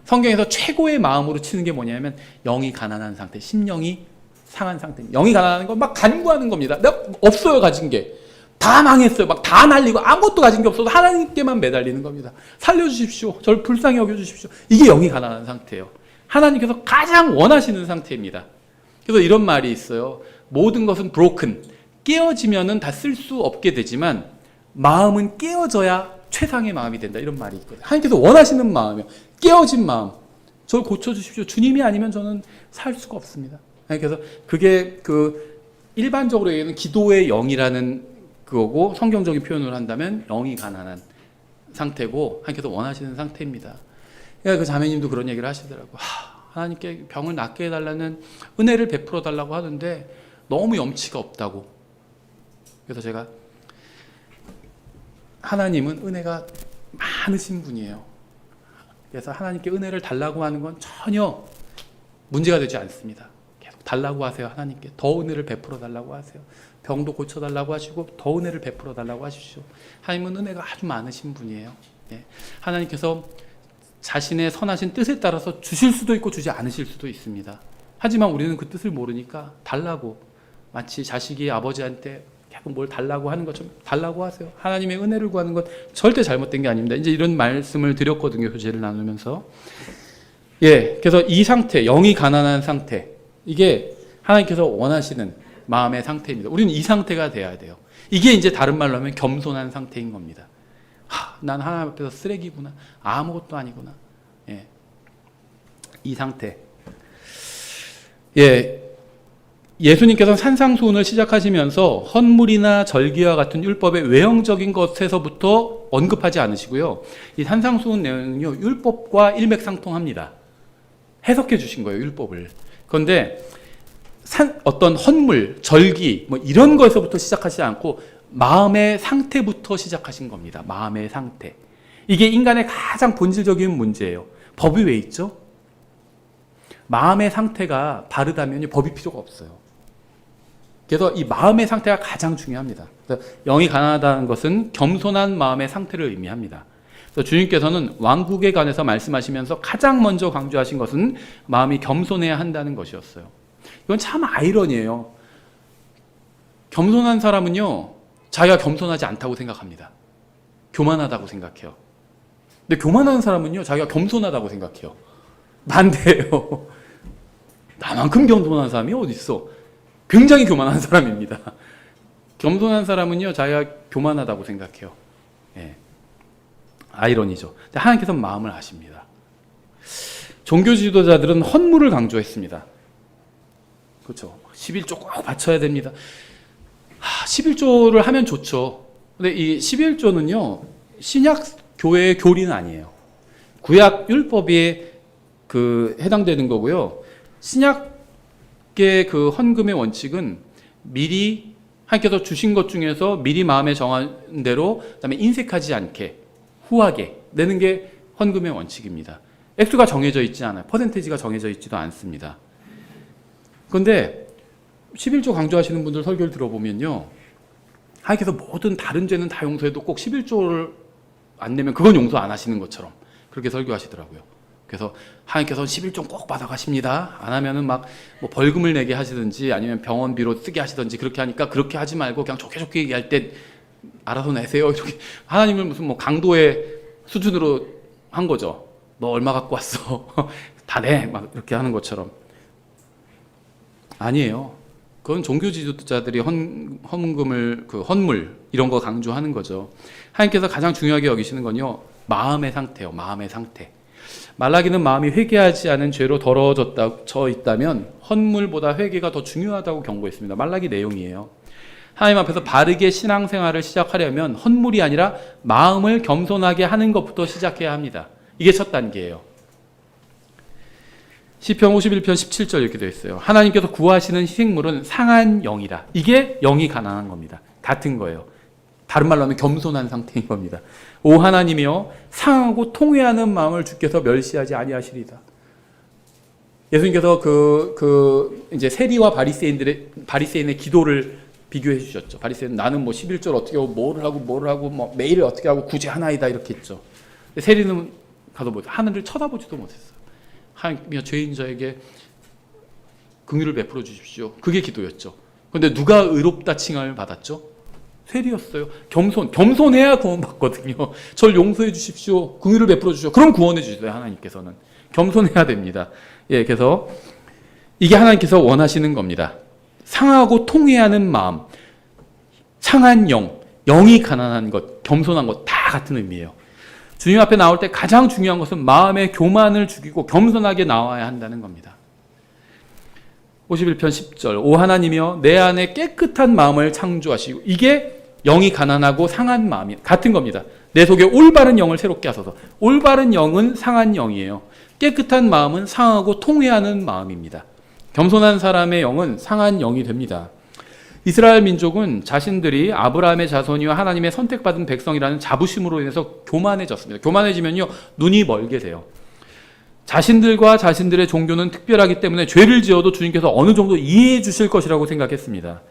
성경에서 최고의 마음으로 치는 게 뭐냐면 영이 가난한 상태, 심령이 상한 상태입니다. 영이 가난한 건 막 간구하는 겁니다. 내가 없어요, 가진 게. 다 망했어요. 막 다 날리고 아무것도 가진 게 없어서 하나님께만 매달리는 겁니다. 살려주십시오. 저를 불쌍히 여겨주십시오. 이게 영이 가난한 상태예요. 하나님께서 가장 원하시는 상태입니다. 그래서 이런 말이 있어요. 모든 것은 broken. 깨어지면은 다 쓸 수 없게 되지만 마음은 깨어져야 최상의 마음이 된다. 이런 말이 있거든요. 하나님께서 원하시는 마음이요. 깨어진 마음. 저를 고쳐주십시오. 주님이 아니면 저는 살 수가 없습니다. 그래서 그게 그 일반적으로 얘기하는 기도의 영이라는 그거고 성경적인 표현을 한다면 영이 가난한 상태고 하나님께서 원하시는 상태입니다. 그러니까 그 자매님도 그런 얘기를 하시더라고요. 하나님께 병을 낫게 해달라는 은혜를 베풀어 달라고 하는데 너무 염치가 없다고. 그래서 제가 하나님은 은혜가 많으신 분이에요. 그래서 하나님께 은혜를 달라고 하는 건 전혀 문제가 되지 않습니다. 계속 달라고 하세요. 하나님께 더 은혜를 베풀어 달라고 하세요. 병도 고쳐달라고 하시고 더 은혜를 베풀어 달라고 하십시오. 하나님은 은혜가 아주 많으신 분이에요. 네. 하나님께서 자신의 선하신 뜻에 따라서 주실 수도 있고 주지 않으실 수도 있습니다. 하지만 우리는 그 뜻을 모르니까 달라고, 마치 자식이 아버지한테 계속 뭘 달라고 하는 것처럼 달라고 하세요. 하나님의 은혜를 구하는 건 절대 잘못된 게 아닙니다. 이제 이런 말씀을 드렸거든요. 교제를 나누면서. 그래서 이 상태, 영이 가난한 상태, 이게 하나님께서 원하시는 마음의 상태입니다. 우리는 이 상태가 돼야 돼요. 이게 이제 다른 말로 하면 겸손한 상태인 겁니다. 난 하나님 앞에서 쓰레기구나. 아무것도 아니구나. 이 상태. 예수님께서는 산상수훈을 시작하시면서 헌물이나 절기와 같은 율법의 외형적인 것에서부터 언급하지 않으시고요. 이 산상수훈 내용은요, 율법과 일맥상통합니다. 해석해 주신 거예요, 율법을. 그런데 어떤 헌물, 절기 뭐 이런 거에서부터 시작하지 않고 마음의 상태부터 시작하신 겁니다. 마음의 상태. 이게 인간의 가장 본질적인 문제예요. 법이 왜 있죠? 마음의 상태가 바르다면 법이 필요가 없어요. 그래서 이 마음의 상태가 가장 중요합니다. 영이 가난하다는 것은 겸손한 마음의 상태를 의미합니다. 그래서 주님께서는 왕국에 관해서 말씀하시면서 가장 먼저 강조하신 것은 마음이 겸손해야 한다는 것이었어요. 이건 참 아이러니예요. 겸손한 사람은요, 자기가 겸손하지 않다고 생각합니다. 교만하다고 생각해요. 근데 교만한 사람은요, 자기가 겸손하다고 생각해요. 반대예요. 나만큼 겸손한 사람이 어디 있어? 굉장히 교만한 사람입니다. 겸손한 사람은요, 자기가 교만하다고 생각해요. 아이러니죠. 근데 하나님께서는 마음을 아십니다. 종교 지도자들은 헌물을 강조했습니다. 그렇죠. 11조 꼭 바쳐야 됩니다. 11조를 하면 좋죠. 근데 이 11조는요, 신약 교회의 교리는 아니에요. 구약 율법에 해당되는 거고요. 신약의 그 헌금의 원칙은 미리 하나님께서 주신 것 중에서 미리 마음에 정한 대로, 그다음에 인색하지 않게 후하게 내는 게 헌금의 원칙입니다. 액수가 정해져 있지 않아요. 퍼센테이지가 정해져 있지도 않습니다. 그런데 11조 강조하시는 분들 설교를 들어보면요, 하나님께서 모든 다른 죄는 다 용서해도 꼭 11조를 안 내면 그건 용서 안 하시는 것처럼 그렇게 설교하시더라고요. 그래서 하나님께서는 11조 꼭 받아가십니다. 안 하면은 막 뭐 벌금을 내게 하시든지 아니면 병원비로 쓰게 하시든지 그렇게 하니까 그렇게 하지 말고 그냥 좋게 좋게 얘기할 때 알아서 내세요. 이렇게 하나님을 무슨 뭐 강도의 수준으로 한 거죠. 너 얼마 갖고 왔어? 다 내. 막 이렇게 하는 것처럼. 아니에요. 그건 종교 지도자들이 헌금을 헌물 이런 거 강조하는 거죠. 하나님께서 가장 중요하게 여기시는 건요, 마음의 상태요. 마음의 상태. 말라기는 마음이 회개하지 않은 죄로 더러워져 있다면 헌물보다 회개가 더 중요하다고 경고했습니다. 말라기 내용이에요. 하나님 앞에서 바르게 신앙생활을 시작하려면 헌물이 아니라 마음을 겸손하게 하는 것부터 시작해야 합니다. 이게 첫 단계예요. 시편 51편 17절 이렇게 되어 있어요. 하나님께서 구하시는 희생물은 상한 영이라. 이게 영이 가난한 겁니다. 같은 거예요. 다른 말로 하면 겸손한 상태인 겁니다. 오 하나님이여 상하고 통회하는 마음을 주께서 멸시하지 아니하시리다. 예수님께서 이제 세리와 바리새인의 기도를 비교해 주셨죠. 바리새인은 나는 뭐 11절 어떻게 하고 뭐를 하고 뭐 매일 어떻게 하고 굳이 하나이다 이렇게 했죠. 세리는 가서 뭐 하늘을 쳐다보지도 못했어요. 하나님이여 죄인 저에게 긍휼을 베풀어 주십시오. 그게 기도였죠. 그런데 누가 의롭다 칭함을 받았죠? 세리였어요. 겸손해야 구원 받거든요. 절 용서해 주십시오. 긍휼을 베풀어 주십시오. 그럼 구원해 주세요. 하나님께서는 겸손해야 됩니다. 예, 그래서 이게 하나님께서 원하시는 겁니다. 상하고 통회하는 마음, 상한 영이 가난한 것, 겸손한 것 다 같은 의미예요. 주님 앞에 나올 때 가장 중요한 것은 마음의 교만을 죽이고 겸손하게 나와야 한다는 겁니다. 51편 10절 오 하나님이여 내 안에 깨끗한 마음을 창조하시고 이게 영이 가난하고 상한 마음이 같은 겁니다. 내 속에 올바른 영을 새롭게 하소서. 올바른 영은 상한 영이에요. 깨끗한 마음은 상하고 통회하는 마음입니다. 겸손한 사람의 영은 상한 영이 됩니다. 이스라엘 민족은 자신들이 아브라함의 자손이와 하나님의 선택받은 백성이라는 자부심으로 인해서 교만해졌습니다. 교만해지면요 눈이 멀게 돼요. 자신들과 자신들의 종교는 특별하기 때문에 죄를 지어도 주님께서 어느 정도 이해해 주실 것이라고 생각했습니다.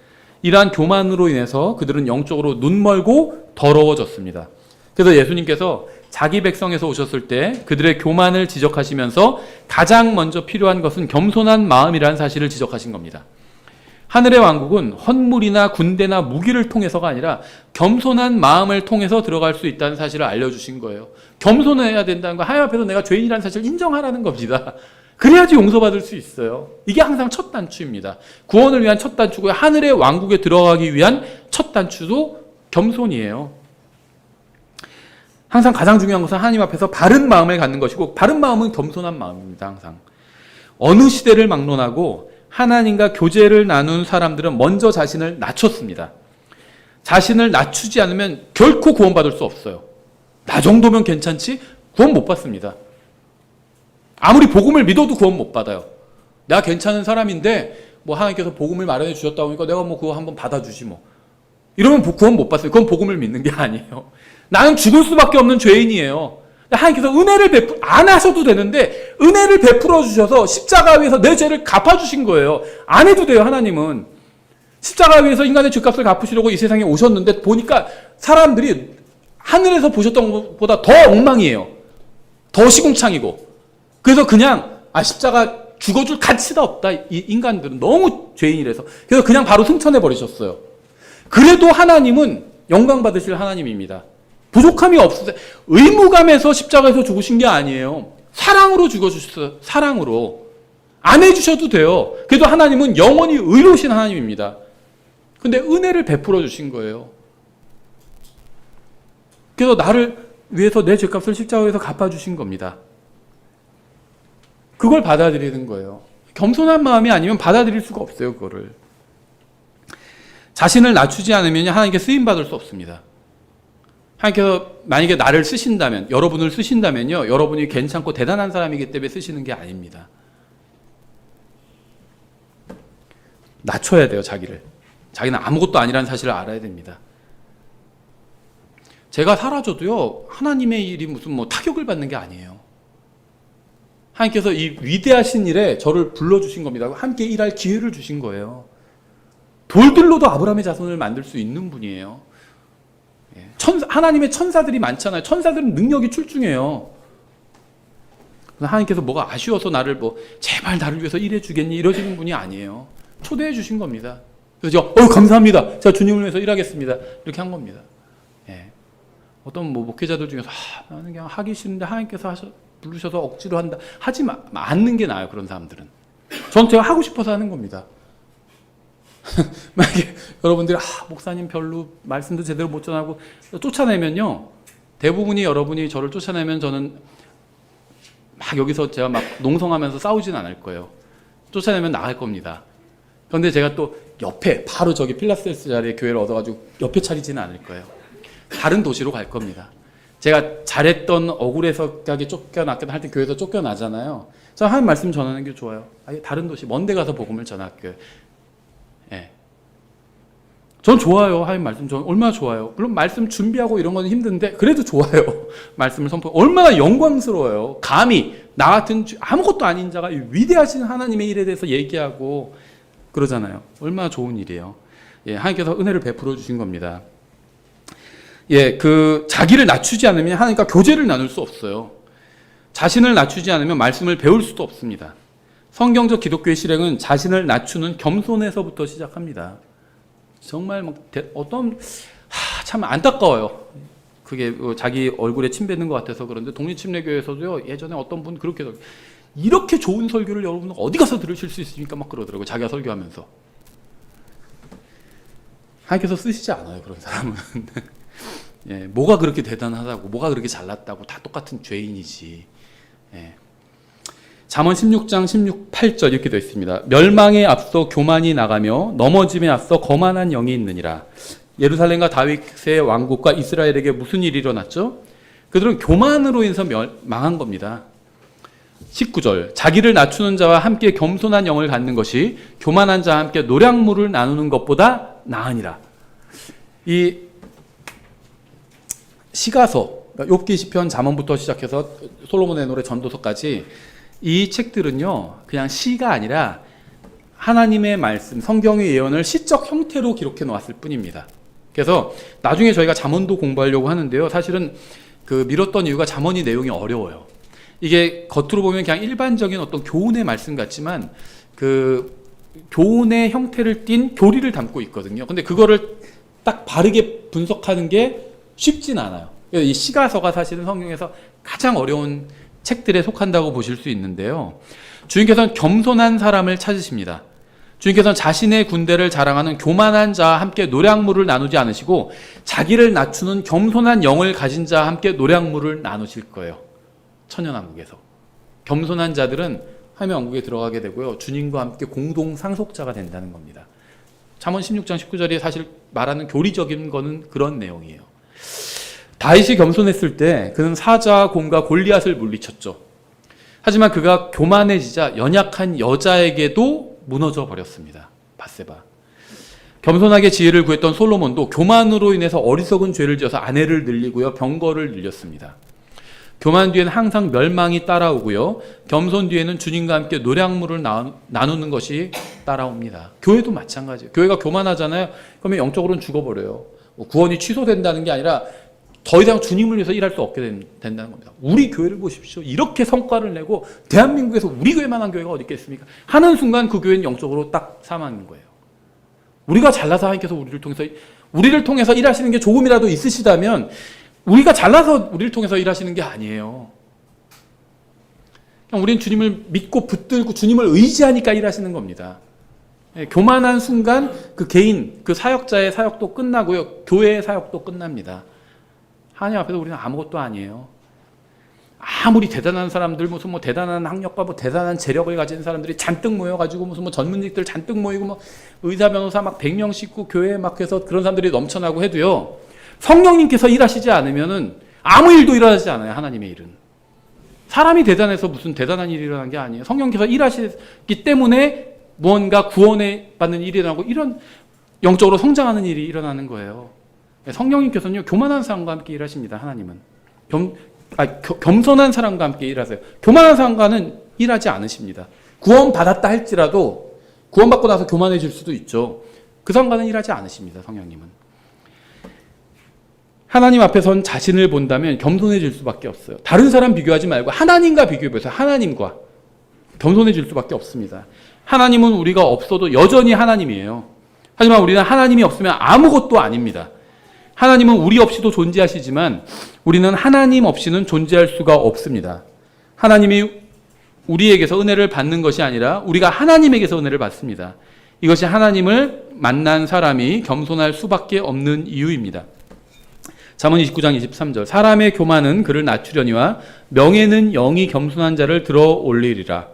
이러한 교만으로 인해서 그들은 영적으로 눈멀고 더러워졌습니다. 그래서 예수님께서 자기 백성에서 오셨을 때 그들의 교만을 지적하시면서 가장 먼저 필요한 것은 겸손한 마음이라는 사실을 지적하신 겁니다. 하늘의 왕국은 헌물이나 군대나 무기를 통해서가 아니라 겸손한 마음을 통해서 들어갈 수 있다는 사실을 알려주신 거예요. 겸손해야 된다는 거, 하나님 앞에서 내가 죄인이라는 사실을 인정하라는 겁니다. 그래야지 용서받을 수 있어요. 이게 항상 첫 단추입니다. 구원을 위한 첫 단추고요. 하늘의 왕국에 들어가기 위한 첫 단추도 겸손이에요. 항상 가장 중요한 것은 하나님 앞에서 바른 마음을 갖는 것이고 바른 마음은 겸손한 마음입니다. 항상. 어느 시대를 막론하고 하나님과 교제를 나눈 사람들은 먼저 자신을 낮췄습니다. 자신을 낮추지 않으면 결코 구원받을 수 없어요. 나 정도면 괜찮지? 구원 못 받습니다. 아무리 복음을 믿어도 구원 못 받아요. 내가 괜찮은 사람인데 뭐 하나님께서 복음을 마련해 주셨다고 하니까 내가 뭐 그거 한번 받아주지 뭐. 이러면 구원 못 받어요. 그건 복음을 믿는 게 아니에요. 나는 죽을 수밖에 없는 죄인이에요. 하나님께서 은혜를 안 하셔도 되는데 은혜를 베풀어 주셔서 십자가 위에서 내 죄를 갚아주신 거예요. 안 해도 돼요. 하나님은 십자가 위에서 인간의 죄값을 갚으시려고 이 세상에 오셨는데 보니까 사람들이 하늘에서 보셨던 것보다 더 엉망이에요. 더 시궁창이고. 그래서 그냥 십자가 죽어줄 가치가 없다. 이 인간들은 너무 죄인이라서. 그래서 그냥 바로 승천해 버리셨어요. 그래도 하나님은 영광 받으실 하나님입니다. 부족함이 없으세요. 의무감에서 십자가에서 죽으신 게 아니에요. 사랑으로 죽어주셨어요. 사랑으로. 안 해주셔도 돼요. 그래도 하나님은 영원히 의로우신 하나님입니다. 근데 은혜를 베풀어 주신 거예요. 그래서 나를 위해서 내 죄값을 십자가에서 갚아주신 겁니다. 그걸 받아들이는 거예요. 겸손한 마음이 아니면 받아들일 수가 없어요. 그거를. 자신을 낮추지 않으면 하나님께 쓰임받을 수 없습니다. 하나님께서 만약에 나를 쓰신다면, 여러분을 쓰신다면요, 여러분이 괜찮고 대단한 사람이기 때문에 쓰시는 게 아닙니다. 낮춰야 돼요, 자기를. 자기는 아무것도 아니라는 사실을 알아야 됩니다. 제가 사라져도요, 하나님의 일이 무슨 뭐 타격을 받는 게 아니에요. 하나님께서 이 위대하신 일에 저를 불러주신 겁니다. 함께 일할 기회를 주신 거예요. 돌들로도 아브라함의 자손을 만들 수 있는 분이에요. 하나님의 천사들이 많잖아요. 천사들은 능력이 출중해요. 하나님께서 뭐가 아쉬워서 나를 제발 나를 위해서 일해 주겠니? 이러시는 분이 아니에요. 초대해 주신 겁니다. 그래서 제가 감사합니다. 제가 주님을 위해서 일하겠습니다. 이렇게 한 겁니다. 예. 어떤 목회자들 중에서 나는 그냥 하기 싫은데 하나님께서 부르셔서 억지로 한다. 하지 않는 게 나아요. 그런 사람들은. 전 제가 하고 싶어서 하는 겁니다. 만약에 여러분들이 목사님 별로 말씀도 제대로 못 전하고 쫓아내면요, 대부분이 여러분이 저를 쫓아내면 저는 막 여기서 제가 막 농성하면서 싸우진 않을 거예요. 쫓아내면 나갈 겁니다. 그런데 제가 또 옆에 바로 저기 필라스텔스 자리에 교회를 얻어가지고 옆에 차리지는 않을 거예요. 다른 도시로 갈 겁니다. 제가 잘했던 억울해서까지 쫓겨났거나 할 때 교회에서 쫓겨나잖아요. 저는 하나님 말씀 전하는 게 좋아요. 다른 도시 먼 데 가서 복음을 전할게요. 예. 전 좋아요. 하나님 말씀 전 얼마나 좋아요. 물론 말씀 준비하고 이런 건 힘든데 그래도 좋아요. 말씀을 선포. 얼마나 영광스러워요. 감히 나 같은 아무것도 아닌 자가 위대하신 하나님의 일에 대해서 얘기하고 그러잖아요. 얼마나 좋은 일이에요. 예, 하나님께서 은혜를 베풀어 주신 겁니다. 예, 자기를 낮추지 않으면 하나님과 교제를 나눌 수 없어요. 자신을 낮추지 않으면 말씀을 배울 수도 없습니다. 성경적 기독교의 실행은 자신을 낮추는 겸손에서부터 시작합니다. 정말 참 안타까워요. 그게 자기 얼굴에 침 뱉는 것 같아서 그런데 독립침례교회에서도요, 예전에 어떤 분 그렇게 이렇게 좋은 설교를 여러분 어디 가서 들으실 수 있습니까? 막 그러더라고요. 자기가 설교하면서. 하나님께서 쓰시지 않아요, 그런 사람은. 예, 뭐가 그렇게 대단하다고, 뭐가 그렇게 잘났다고, 다 똑같은 죄인이지. 예. 잠언 16장 8절 이렇게 되어 있습니다. 멸망에 앞서 교만이 나가며 넘어짐에 앞서 거만한 영이 있느니라. 예루살렘과 다윗의 왕국과 이스라엘에게 무슨 일이 일어났죠? 그들은 교만으로 인해서 망한 겁니다. 19절 자기를 낮추는 자와 함께 겸손한 영을 갖는 것이 교만한 자와 함께 노략물을 나누는 것보다 나으니라. 이 시가서, 욥기 시편 잠언부터 시작해서 솔로몬의 노래 전도서까지 이 책들은요, 그냥 시가 아니라 하나님의 말씀, 성경의 예언을 시적 형태로 기록해 놓았을 뿐입니다. 그래서 나중에 저희가 잠언도 공부하려고 하는데요. 사실은 미뤘던 이유가 잠언이 내용이 어려워요. 이게 겉으로 보면 그냥 일반적인 어떤 교훈의 말씀 같지만 교훈의 형태를 띤 교리를 담고 있거든요. 근데 그거를 딱 바르게 분석하는 게 쉽진 않아요. 이 시가서가 사실은 성경에서 가장 어려운 책들에 속한다고 보실 수 있는데요. 주님께서는 겸손한 사람을 찾으십니다. 주님께서는 자신의 군대를 자랑하는 교만한 자와 함께 노략물을 나누지 않으시고 자기를 낮추는 겸손한 영을 가진 자와 함께 노략물을 나누실 거예요. 천연왕국에서. 겸손한 자들은 하나님의 왕국에 들어가게 되고요. 주님과 함께 공동 상속자가 된다는 겁니다. 잠언 16장 19절이 사실 말하는 교리적인 거는 그런 내용이에요. 다윗이 겸손했을 때 그는 사자, 곰과 골리앗을 물리쳤죠. 하지만 그가 교만해지자 연약한 여자에게도 무너져 버렸습니다. 밧세바. 겸손하게 지혜를 구했던 솔로몬도 교만으로 인해서 어리석은 죄를 지어서 아내를 늘리고요, 병거를 늘렸습니다. 교만 뒤에는 항상 멸망이 따라오고요, 겸손 뒤에는 주님과 함께 노략물을 나누는 것이 따라옵니다. 교회도 마찬가지예요. 교회가 교만하잖아요. 그러면 영적으로는 죽어버려요. 구원이 취소된다는 게 아니라 더 이상 주님을 위해서 일할 수 없게 된다는 겁니다. 우리 교회를 보십시오. 이렇게 성과를 내고 대한민국에서 우리 교회만한 교회가 어디 있겠습니까? 하는 순간 그 교회는 영적으로 딱 사망인 거예요. 우리가 잘나서 하나님께서 우리를 통해서 일하시는 게 조금이라도 있으시다면 우리가 잘나서 우리를 통해서 일하시는 게 아니에요. 그냥 우리는 주님을 믿고 붙들고 주님을 의지하니까 일하시는 겁니다. 교만한 순간 그 개인, 그 사역자의 사역도 끝나고요, 교회의 사역도 끝납니다. 하나님 앞에서 우리는 아무것도 아니에요. 아무리 대단한 사람들, 무슨 대단한 학력과 대단한 재력을 가진 사람들이 잔뜩 모여가지고 무슨 전문직들 잔뜩 모이고 의사, 변호사 100명씩 교회에 해서 그런 사람들이 넘쳐나고 해도요, 성령님께서 일하시지 않으면은 아무 일도 일어나지 않아요. 하나님의 일은. 사람이 대단해서 무슨 대단한 일이 일어난 게 아니에요. 성령께서 일하시기 때문에 무언가 구원에 받는 일이 일어나고 이런 영적으로 성장하는 일이 일어나는 거예요. 성령님께서는요, 교만한 사람과 함께 일하십니다. 하나님은. 겸손한 사람과 함께 일하세요. 교만한 사람과는 일하지 않으십니다. 구원받았다 할지라도 구원받고 나서 교만해질 수도 있죠. 그 사람과는 일하지 않으십니다. 성령님은. 하나님 앞에선 자신을 본다면 겸손해질 수밖에 없어요. 다른 사람 비교하지 말고 하나님과 비교해보세요. 하나님과 겸손해질 수밖에 없습니다. 하나님은 우리가 없어도 여전히 하나님이에요. 하지만 우리는 하나님이 없으면 아무것도 아닙니다. 하나님은 우리 없이도 존재하시지만 우리는 하나님 없이는 존재할 수가 없습니다. 하나님이 우리에게서 은혜를 받는 것이 아니라 우리가 하나님에게서 은혜를 받습니다. 이것이 하나님을 만난 사람이 겸손할 수밖에 없는 이유입니다. 잠언 29장 23절 사람의 교만은 그를 낮추려니와 명예는 영이 겸손한 자를 들어 올리리라.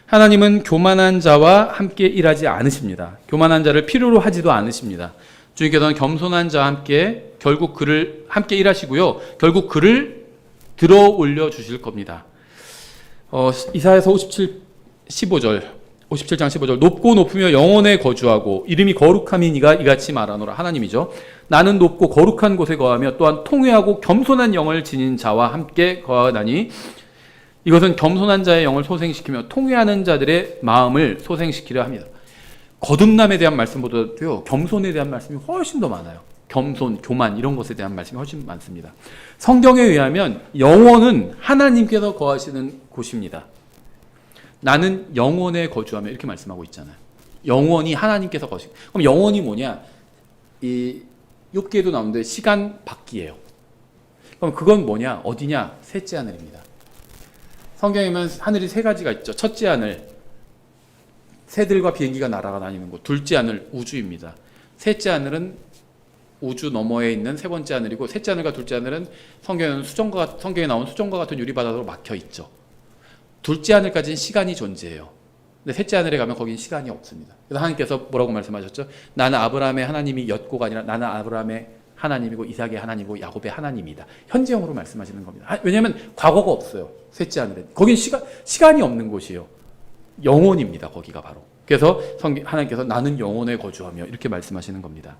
하나님은 교만한 자와 함께 일하지 않으십니다. 교만한 자를 필요로 하지도 않으십니다. 주님께서는 겸손한 자와 함께 결국 그를 함께 일하시고요, 결국 그를 들어 올려 주실 겁니다. 이사야서 57, 15절 57장 15절 높고 높으며 영원에 거주하고 이름이 거룩함이니가 이같이 말하노라. 하나님이죠. 나는 높고 거룩한 곳에 거하며 또한 통회하고 겸손한 영을 지닌 자와 함께 거하다니 이것은 겸손한 자의 영을 소생시키며 통회하는 자들의 마음을 소생시키려 합니다. 거듭남에 대한 말씀보다도요, 겸손에 대한 말씀이 훨씬 더 많아요. 겸손, 교만 이런 것에 대한 말씀이 훨씬 많습니다. 성경에 의하면 영원은 하나님께서 거하시는 곳입니다. 나는 영원에 거주하며 이렇게 말씀하고 있잖아요. 영원히 하나님께서 거하시고. 그럼 영원이 뭐냐? 이 욥기에도 나오는데 시간 밖이에요. 그럼 그건 뭐냐? 어디냐? 셋째 하늘입니다. 성경에 보면 하늘이 세 가지가 있죠. 첫째 하늘, 새들과 비행기가 날아가 다니는 곳. 둘째 하늘, 우주입니다. 셋째 하늘은 우주 너머에 있는 세 번째 하늘이고, 셋째 하늘과 둘째 하늘은 성경에 나온 수정과 같은 유리바닥으로 막혀 있죠. 둘째 하늘까지는 시간이 존재해요. 근데 셋째 하늘에 가면 거긴 시간이 없습니다. 그래서 하나님께서 뭐라고 말씀하셨죠? 나는 아브라함의 하나님이 엿고가 아니라 나는 아브라함의 하나님이고 이삭의 하나님이고 야곱의 하나님이다. 현재형으로 말씀하시는 겁니다. 왜냐하면 과거가 없어요. 셋째 하늘에. 거긴 시간이 없는 곳이에요. 영원입니다. 거기가 바로. 그래서 하나님께서 나는 영원에 거주하며 이렇게 말씀하시는 겁니다.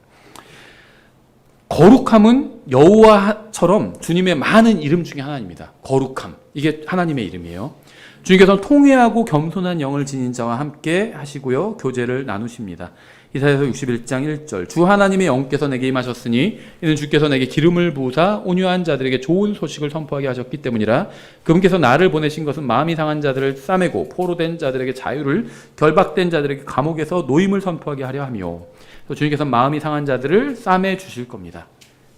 거룩함은 여호와처럼 주님의 많은 이름 중에 하나입니다. 거룩함. 이게 하나님의 이름이에요. 주님께서는 통회하고 겸손한 영을 지닌 자와 함께 하시고요. 교제를 나누십니다. 이사야서 61장 1절 주 하나님의 영께서 내게 임하셨으니 이는 주께서 내게 기름을 부으사 온유한 자들에게 좋은 소식을 선포하게 하셨기 때문이라. 그분께서 나를 보내신 것은 마음이 상한 자들을 싸매고 포로된 자들에게 자유를 결박된 자들에게 감옥에서 노임을 선포하게 하려 하며. 주님께서 마음이 상한 자들을 싸매 주실 겁니다.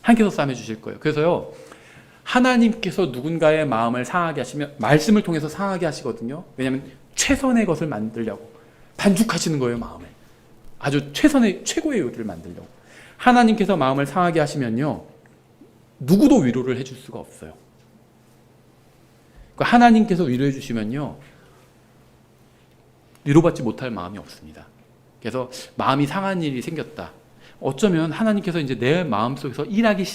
하나님께서 싸매 주실 거예요. 그래서요, 하나님께서 누군가의 마음을 상하게 하시면 말씀을 통해서 상하게 하시거든요. 왜냐하면 최선의 것을 만들려고 반죽하시는 거예요. 마음에 아주 최고의 요리를 만들려고. 하나님께서 마음을 상하게 하시면요, 누구도 위로를 해줄 수가 없어요. 그러니까 하나님께서 위로해 주시면요, 위로받지 못할 마음이 없습니다. 그래서 마음이 상한 일이 생겼다. 어쩌면 하나님께서 이제 내 마음속에서 일하기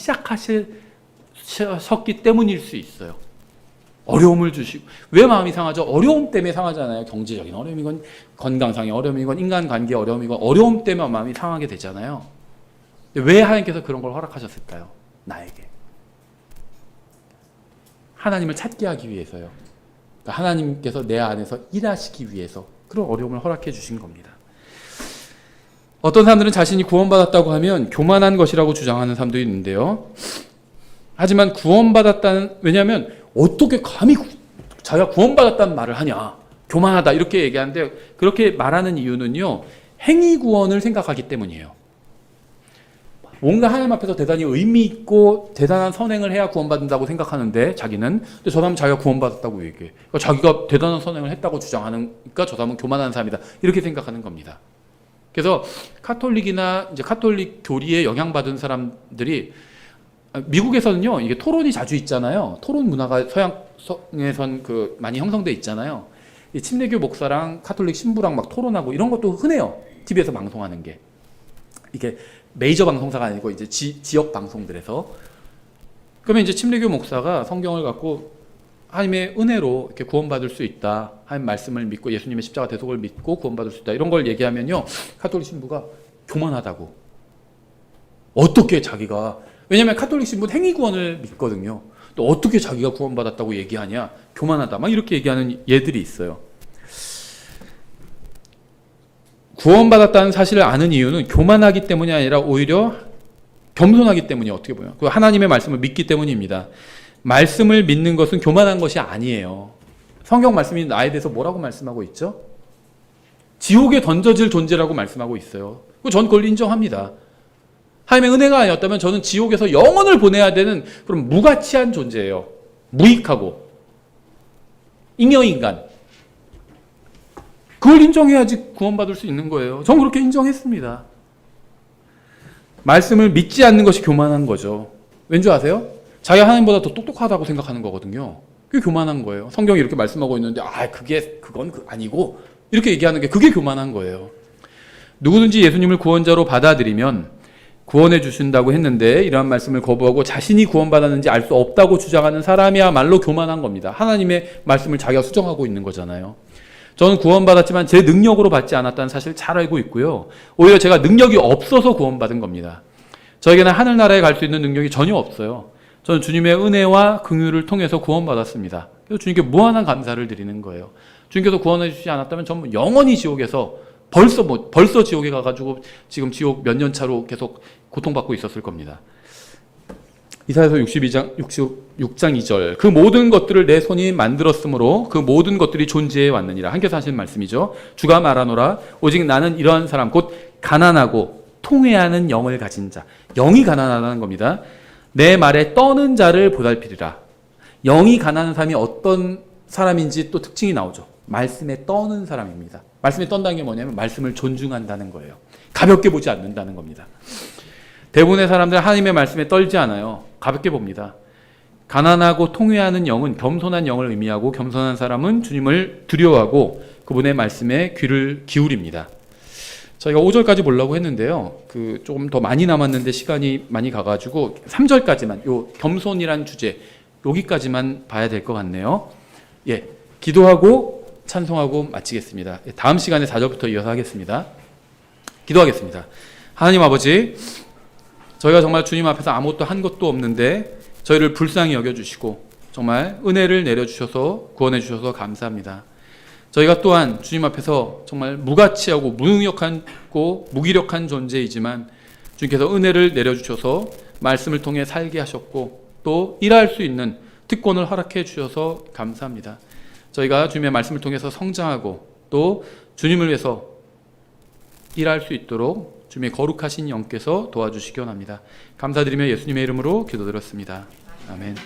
시작하셨기 때문일 수 있어요. 어려움을 주시고. 왜 마음이 상하죠? 어려움 때문에 상하잖아요. 경제적인 어려움이건 건강상의 어려움이건 인간관계 어려움이건 어려움 때문에 마음이 상하게 되잖아요. 왜 하나님께서 그런 걸 허락하셨을까요? 나에게. 하나님을 찾게 하기 위해서요. 그러니까 하나님께서 내 안에서 일하시기 위해서 그런 어려움을 허락해 주신 겁니다. 어떤 사람들은 자신이 구원받았다고 하면 교만한 것이라고 주장하는 사람도 있는데요. 하지만 왜냐하면 어떻게 감히 자기가 구원받았다는 말을 하냐, 교만하다 이렇게 얘기하는데, 그렇게 말하는 이유는요, 행위 구원을 생각하기 때문이에요. 뭔가 하나님 앞에서 대단히 의미 있고 대단한 선행을 해야 구원받는다고 생각하는데 자기는, 근데 저 사람은 자기가 구원받았다고 얘기해. 그러니까 자기가 대단한 선행을 했다고 주장하니까 저 사람은 교만한 사람이다 이렇게 생각하는 겁니다. 그래서 카톨릭이나 이제 카톨릭 교리에 영향받은 사람들이, 미국에서는요, 이게 토론이 자주 있잖아요. 토론 문화가 서양에선 많이 형성돼 있잖아요. 이 침례교 목사랑 카톨릭 신부랑 막 토론하고 이런 것도 흔해요. TV에서 방송하는 게. 이게 메이저 방송사가 아니고 이제 지역 방송들에서. 그러면 이제 침례교 목사가 성경을 갖고 하나님의 은혜로 이렇게 구원받을 수 있다. 하나님 말씀을 믿고 예수님의 십자가 대속을 믿고 구원받을 수 있다. 이런 걸 얘기하면요, 카톨릭 신부가 교만하다고. 어떻게 자기가, 왜냐하면 카톨릭 신부는 행위 구원을 믿거든요. 또 어떻게 자기가 구원받았다고 얘기하냐, 교만하다, 막 이렇게 얘기하는 예들이 있어요. 구원받았다는 사실을 아는 이유는 교만하기 때문이 아니라 오히려 겸손하기 때문이, 어떻게 보면 그 하나님의 말씀을 믿기 때문입니다. 말씀을 믿는 것은 교만한 것이 아니에요. 성경 말씀이 나에 대해서 뭐라고 말씀하고 있죠? 지옥에 던져질 존재라고 말씀하고 있어요. 전 그걸 인정합니다. 하나님의 은혜가 아니었다면 저는 지옥에서 영원을 보내야 되는 그런 무가치한 존재예요. 무익하고 잉여인간. 그걸 인정해야지 구원받을 수 있는 거예요. 전 그렇게 인정했습니다. 말씀을 믿지 않는 것이 교만한 거죠. 왠지 아세요? 자기가 하나님보다 더 똑똑하다고 생각하는 거거든요. 그게 교만한 거예요. 성경이 이렇게 말씀하고 있는데 그건 아니고 이렇게 얘기하는 게, 그게 교만한 거예요. 누구든지 예수님을 구원자로 받아들이면 구원해 주신다고 했는데 이러한 말씀을 거부하고 자신이 구원받았는지 알 수 없다고 주장하는 사람이야말로 교만한 겁니다. 하나님의 말씀을 자기가 수정하고 있는 거잖아요. 저는 구원받았지만 제 능력으로 받지 않았다는 사실을 잘 알고 있고요. 오히려 제가 능력이 없어서 구원받은 겁니다. 저에게는 하늘나라에 갈 수 있는 능력이 전혀 없어요. 저는 주님의 은혜와 긍휼을 통해서 구원받았습니다. 그래서 주님께 무한한 감사를 드리는 거예요. 주님께서 구원해 주시지 않았다면 저는 영원히 지옥에서 벌써 지옥에 가가지고 지금 지옥 몇 년 차로 계속 고통받고 있었을 겁니다. 이사야서 6장 2절 그 모든 것들을 내 손이 만들었으므로 그 모든 것들이 존재해 왔느니라. 하나님께서 하시는 말씀이죠. 주가 말하노라 오직 나는 이러한 사람 곧 가난하고 통회하는 영을 가진 자. 영이 가난하다는 겁니다. 내 말에 떠는 자를 보살피리라. 영이 가난한 사람이 어떤 사람인지 또 특징이 나오죠. 말씀에 떠는 사람입니다. 말씀에 떤다는 게 뭐냐면 말씀을 존중한다는 거예요. 가볍게 보지 않는다는 겁니다. 대부분의 사람들은 하나님의 말씀에 떨지 않아요. 가볍게 봅니다. 가난하고 통회하는 영은 겸손한 영을 의미하고 겸손한 사람은 주님을 두려워하고 그분의 말씀에 귀를 기울입니다. 저희가 5절까지 보려고 했는데요. 조금 더 많이 남았는데 시간이 많이 가가지고 3절까지만 요 겸손이란 주제 여기까지만 봐야 될 것 같네요. 예, 기도하고 찬송하고 마치겠습니다. 다음 시간에 4절부터 이어서 하겠습니다. 기도하겠습니다. 하나님 아버지, 저희가 정말 주님 앞에서 아무것도 한 것도 없는데 저희를 불쌍히 여겨주시고 정말 은혜를 내려주셔서 구원해 주셔서 감사합니다. 저희가 또한 주님 앞에서 정말 무가치하고 무능력하고 무기력한 존재이지만 주님께서 은혜를 내려주셔서 말씀을 통해 살게 하셨고 또 일할 수 있는 특권을 허락해 주셔서 감사합니다. 저희가 주님의 말씀을 통해서 성장하고 또 주님을 위해서 일할 수 있도록 주님의 거룩하신 영께서 도와주시기 원합니다. 감사드리며 예수님의 이름으로 기도드렸습니다. 아멘.